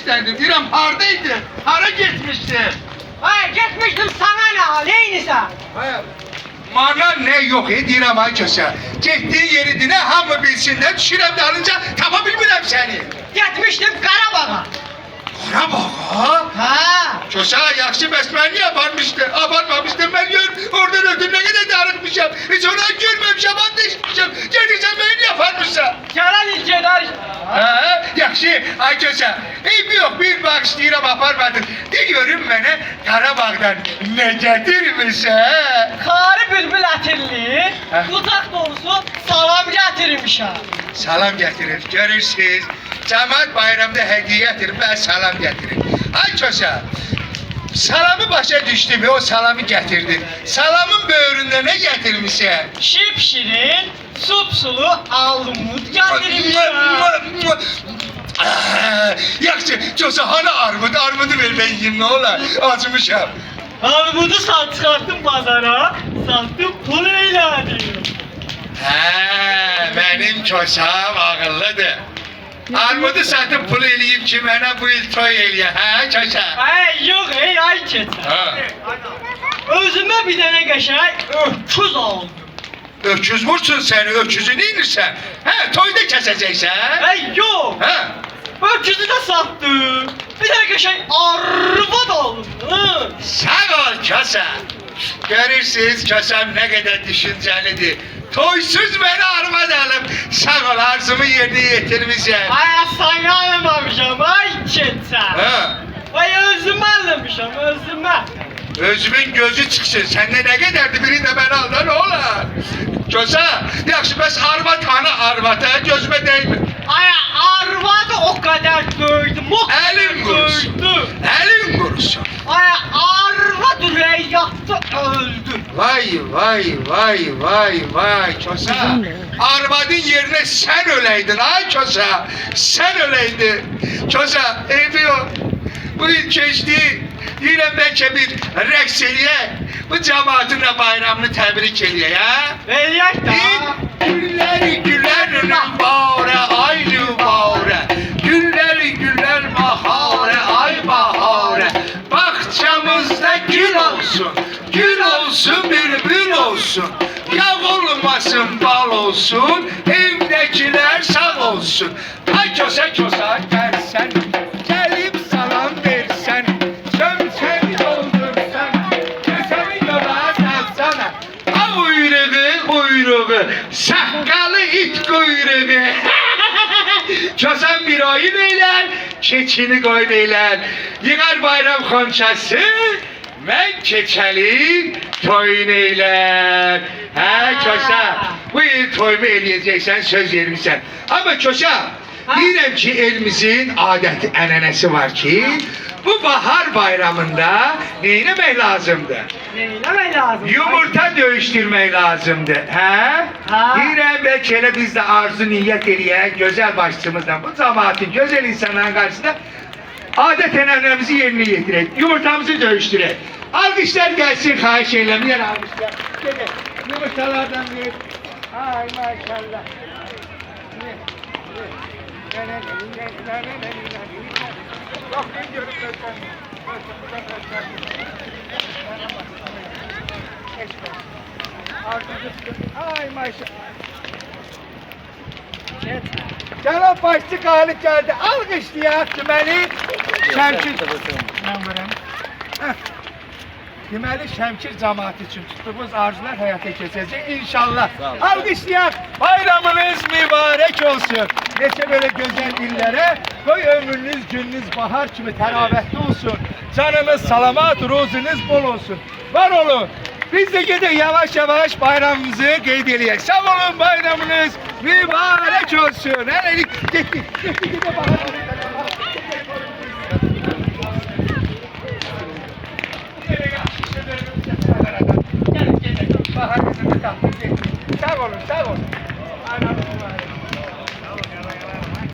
istədim. Deyirəm, haradaydı? Hara getmişdi? Ay gitmiştim sana ne hal neyse. Mana ne yok deyirəm ay kösə. Getdiyin yeri dinə, hamı bilsinlər, düşürəm dalınca tapa bilmirəm səni. Gitmiştim Karabağ'a. Qarabağa? Ha. Kösə, yaxşı bəs mən niyə aparmamışdım? Mən gör, oradan ötüm nə qədər darıqmışam. Heç ona görməmişəm, anda işmişəm. Gedirsən, məni niyə aparmışsan? Gelen ilçeler. Ha, yaxşı, ay kösə. Eybi yox, bir bağışlayıram, aparmadın. De görüm mənə Qarabağdan nə gətirmişsən? Karı bülbül ətirli. Ha. Uzak dolusu salam getirmişim. Salam gətirir, görürsünüz. Cəmaət bayramda hədiyyə gətirir, mən salam gətirir. Ay kösə, salamı başa düşdüm, o salamı gətirdin. Salamın böyründə nə gətirmişsən? Şipşirin, supsulu almut getirmişim. Yaxşı, kösə, hana armudu ver mən yiyeyim, nə olar? Acımışam. Almudu çıkarttım pazara, sattım pul eyledim. Hə, mənim kösəm ağıllıdır. Armudu satıb pul eləyib ki, mənə bu il toy eləyə, hə kösə? Ay yok ey ay keçə. Ha. Özüme bir tane geçer, öküz aldım. Öküz vursun səni, öküzü neyirsən? Hə, toyda kəsəcəksən? Ay yok, Hə? öküzü de sattım. Bir tane geçer, arvad aldım. Hı. Sağ ol kösə. Görürsünüz kösəm nə qədər düşüncəlidir. Toysuz məni arvad alıb, sağ ol arzumu yerinə yetirmişəm. Ay sana almamışım, ay keçə. Hə? Ay özüme almışım, özüme. Özümün gözü çıxsın, səndə nə qədərdir, birini də mən al da nə olar? Kösə, yaxşı, bəs arvad hanı arvad, hə, gözümə dəymir. Ay arvadı o kadar dövdüm, o kadar Əlin qurusun, dövdüm. əlin qurusun. Ay arvad ürəyi yattı, öldü. Vay, kösə. Arvadın yerinə sən öləydin, ay kösə. Sən öləydin. Kösə, eybi yox. Bu il keçdi. Deyirəm bəlkə bir rəqs eləyək. Bu cəmaatın da bayramını təbrik eləyək, hə? Eləyək də. Gülləri gülər nübarə, ay nübarə. Gülləri gülər baharə, ay baharə. Bağçamızda gül olsun, bülbül olsun. Yağ olmasın, bal olsun, evdəkilər sağ olsun. Ay kösə, gəlsən, gəlib salam versən, sömsəni doldursan, kösəmi yola salsana. Ha uyruğu, saqqalı it quyruğu. Kösən bir oyun eylər, keçini qoyun eylər. Yığar bayram xonçası, mən keçəlim, toyun eylər. Hə kösə, bu il toyumu eləyəcəksən, söz vermişsən. Amma kösə, deyirəm ki, elimizin adəti, ənənəsi var ki, bu bahar bayramında neyləmək lazımdır? Neyləmək lazım? Yumurta döyüşdürmək lazımdır, hə? Ha. Deyirəm, bəlkə elə biz də arzu niyyət eləyək, gözəl başçımızla, bu cəmaatın, gözəl insanların qarşısında adət ənənəmizi yerinə yetirək, yumurtamızı döyüşdürək. Alqışlar gəlsin, xahiş eləməyən alqışlar. Gedək, yumurtalardan ver. Ay maşallah. Bak ne görüp ay maşallah. Cənab başçı qalib gəldi. Alqışlayaq deməli Şəmkir. Mən verəm. Deməli Şəmkir cəmaatı üçün tutduğumuz arzular həyata keçəcək inşallah. Alqışlayaq. Bayramınız mübarək olsun. Neçə belə gözəl illərə qoy ömrünüz, gününüz bahar kimi təravətli olsun. Canınız salamat, ruzunuz bol olsun. Var olun. Biz de gedək yavaş-yavaş bayramımızı qeyd eləyək. Sağ olun, bayramınız mübarək olsun. Hələlik getdik. Getdik bahar. Sağ olun, sağ olun.